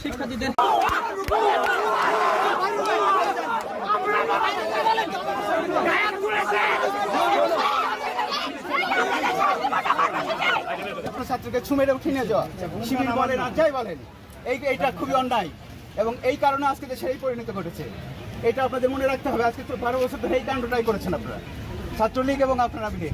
শিক্ষার্থীদের ছাত্রকে ছুমেরে উঠিয়ে নিয়ে যাওয়া, শিবির বলেন আর যাই বলেন, এইটা খুবই অন্যায় এবং এই কারণে আজকে দেশের এই পরিণত ঘটেছে। এটা আপনাদের মনে রাখতে হবে। আজকে তো 12 বছর ধরে এই কাণ্ডটাই করেছেন আপনারা, ছাত্রলীগ এবং আপনারা মিলে।